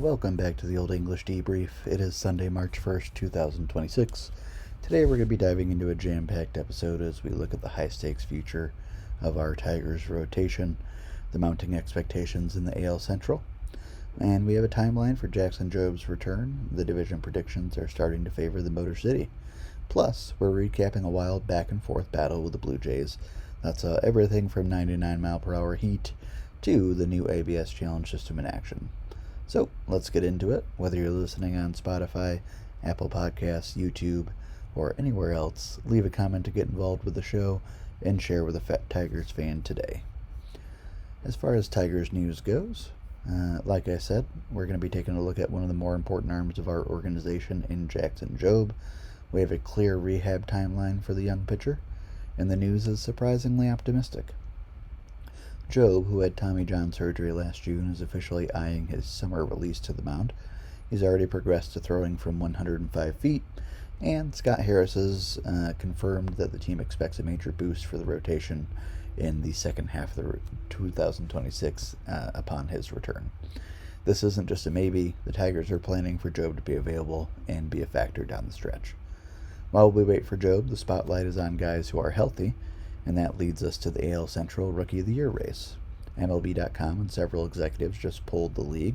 Welcome back to the Old English Debrief. It is Sunday, March 1st, 2026. Today we're going to be diving into a jam-packed episode as we look at the high-stakes future of our Tigers rotation, the mounting expectations in the AL Central, and we have a timeline for Jackson Jobe's return. The division predictions are starting to favor the Motor City. Plus, we're recapping a wild back-and-forth battle with the Blue Jays. That's everything from 99-mile-per-hour heat to the new ABS challenge system in action. So let's get into it. Whether you're listening on Spotify, Apple Podcasts, YouTube, or anywhere else, leave a comment to get involved with the show and share with a Tigers fan today. As far as Tigers news goes, like I said, we're going to be taking a look at one of the more important arms of our organization in Jackson Jobe. We have a clear rehab timeline for the young pitcher, and the news is surprisingly optimistic. Jobe, who had Tommy John surgery last June, is officially eyeing his summer release to the mound. He's already progressed to throwing from 105 feet, and Scott Harris has confirmed that the team expects a major boost for the rotation in the second half of the 2026 upon his return. This isn't just a maybe. The Tigers are planning for Jobe to be available and be a factor down the stretch. While we wait for Jobe, the spotlight is on guys who are healthy, and that leads us to the AL Central Rookie of the Year race. MLB.com and several executives just polled the league,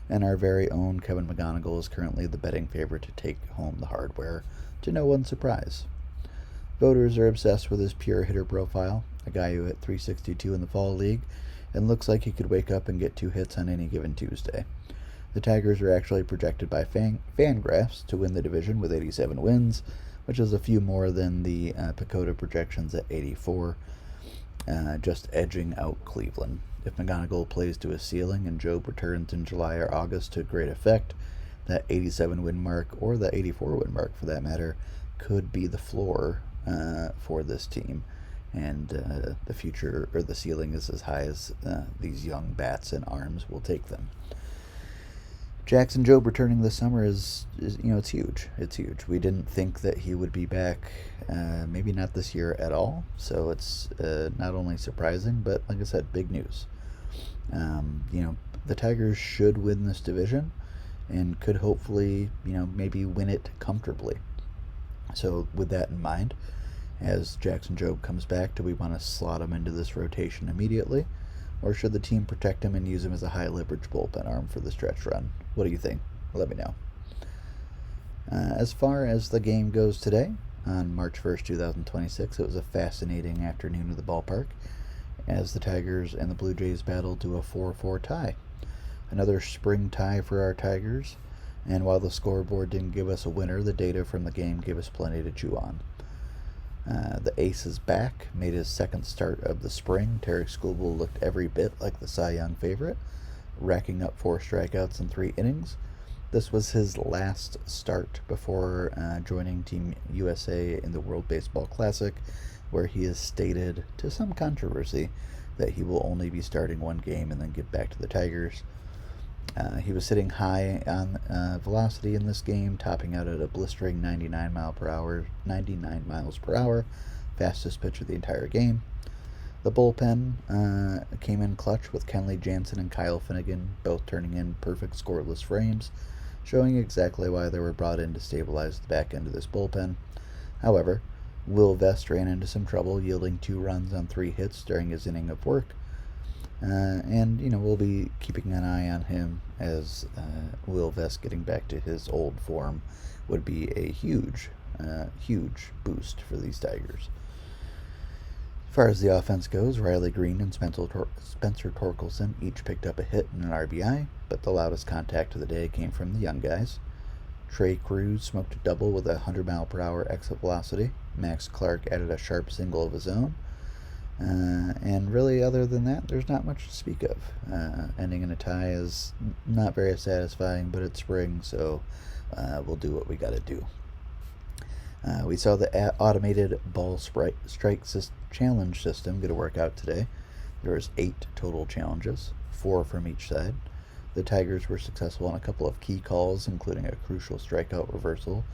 and our very own Kevin McGonigle is currently the betting favorite to take home the hardware, to no one's surprise. Voters are obsessed with his pure hitter profile, a guy who hit .362 in the Fall League, and looks like he could wake up and get 2 hits on any given Tuesday. The Tigers are actually projected by Fangraphs to win the division with 87 wins, which is a few more than the Pacoda projections at 84, just edging out Cleveland. If McGonigle plays to his ceiling and Jobe returns in July or August to great effect, that 87 win mark, or the 84 win mark for that matter, could be the floor for this team. And the future, or the ceiling, is as high as these young bats and arms will take them. Jackson Jobe returning this summer is it's huge. It's huge. We didn't think that he would be back, maybe not this year at all. So it's not only surprising, but like I said, big news. The Tigers should win this division and could hopefully, maybe win it comfortably. So with that in mind, as Jackson Jobe comes back, do we want to slot him into this rotation immediately? Or should the team protect him and use him as a high-leverage bullpen arm for the stretch run? What do you think? Let me know. As far as the game goes today, on March 1st, 2026, it was a fascinating afternoon at the ballpark as the Tigers and the Blue Jays battled to a 4-4 tie. Another spring tie for our Tigers, and while the scoreboard didn't give us a winner, the data from the game gave us plenty to chew on. The ace is back, made his second start of the spring. Terry Skubal looked every bit like the Cy Young favorite, racking up 4 strikeouts in 3 innings. This was his last start before joining Team USA in the World Baseball Classic, where he has stated, to some controversy, that he will only be starting 1 game and then get back to the Tigers. He was sitting high on velocity in this game, topping out at a blistering 99 miles per hour, fastest pitch of the entire game. The bullpen came in clutch with Kenley Jansen and Kyle Finnegan both turning in perfect scoreless frames, showing exactly why they were brought in to stabilize the back end of this bullpen. However, Will Vest ran into some trouble, yielding 2 runs on 3 hits during his inning of work. We'll be keeping an eye on him as Will Vest getting back to his old form would be a huge boost for these Tigers. As far as the offense goes, Riley Green and Spencer Torkelson each picked up a hit and an RBI, but the loudest contact of the day came from the young guys. Trey Cruz smoked a double with a 100-mile-per-hour exit velocity. Max Clark added a sharp single of his own. And really, other than that, there's not much to speak of. Ending in a tie is not very satisfying, but it's spring, so we'll do what we got to do. We saw the automated ball strike challenge system get a workout today. There was 8 total challenges, 4 from each side. The Tigers were successful on a couple of key calls, including a crucial strikeout reversal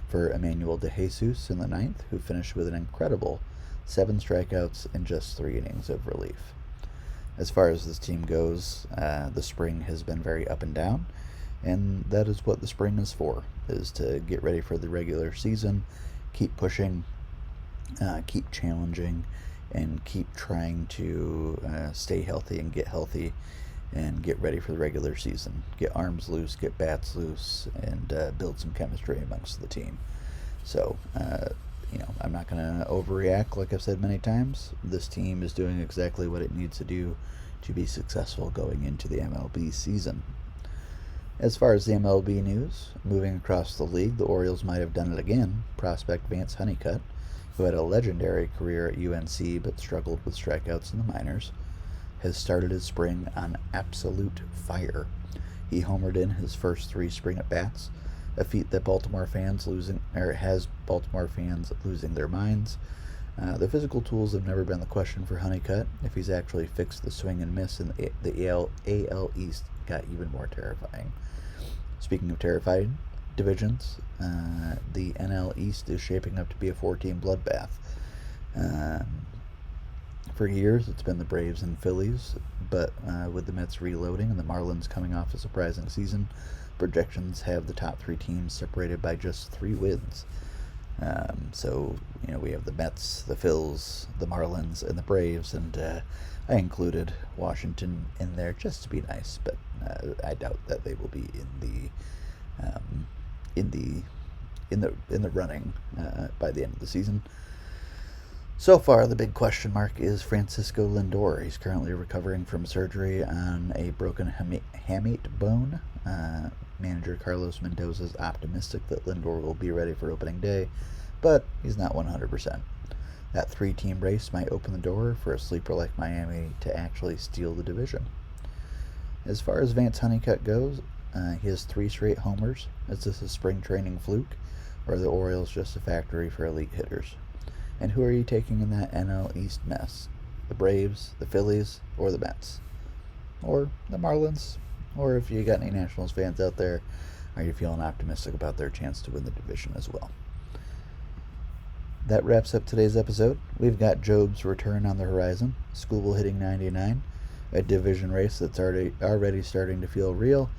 for Emmanuel DeJesus in the 9th, who finished with an incredible 7 strikeouts in just 3 innings of relief. As far as this team goes, the spring has been very up and down, And that is what the spring is for, is to get ready for the regular season, keep pushing, keep challenging, and keep trying to stay healthy and get ready for the regular season. Get arms loose, get bats loose, and build some chemistry amongst the team. So, I'm not going to overreact, like I've said many times. This team is doing exactly what it needs to do to be successful going into the MLB season. As far as the MLB news, moving across the league, the Orioles might have done it again. Prospect Vance Honeycutt, who had a legendary career at UNC but struggled with strikeouts in the minors, has started his spring on absolute fire. He homered in his first 3 spring at-bats, a feat that has Baltimore fans losing their minds. The physical tools have never been the question for Honeycutt. If he's actually fixed the swing and miss in the AL East, got even more terrifying. Speaking of terrifying divisions, the NL East is shaping up to be a 4-team bloodbath. For years, it's been the Braves and Phillies, but with the Mets reloading and the Marlins coming off a surprising season, projections have the top 3 teams separated by just 3 wins. So, we have the Mets, the Phils, the Marlins, and the Braves, and I included Washington in there just to be nice, but I doubt that they will be in the running by the end of the season. So far, the big question mark is Francisco Lindor. He's currently recovering from surgery on a broken hamate bone. Manager Carlos Mendoza is optimistic that Lindor will be ready for opening day, but he's not 100%. That 3-team race might open the door for a sleeper like Miami to actually steal the division. As far as Vance Honeycutt goes, he has 3 straight homers. Is this a spring training fluke, or are the Orioles just a factory for elite hitters? And who are you taking in that NL East mess? The Braves, the Phillies, or the Mets? Or the Marlins? Or if you got any Nationals fans out there, are you feeling optimistic about their chance to win the division as well? That wraps up today's episode. We've got Jobe's return on the horizon, School hitting 99, a division race that's already starting to feel real,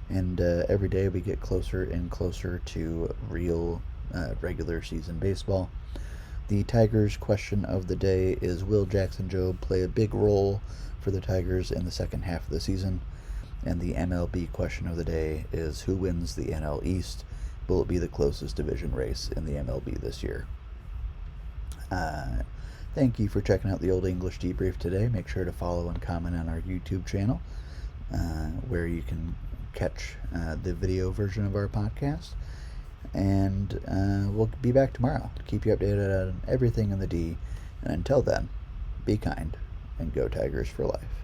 and every day we get closer and closer to real regular season baseball. The Tigers question of the day is, will Jackson Jobe play a big role for the Tigers in the second half of the season? And the MLB question of the day is, who wins the NL East? Will it be the closest division race in the MLB this year? Thank you for checking out the Old English Debrief today. Make sure to follow and comment on our YouTube channel, where you can catch the video version of our podcast. And we'll be back tomorrow to keep you updated on everything in the D. And until then, be kind and go Tigers for life.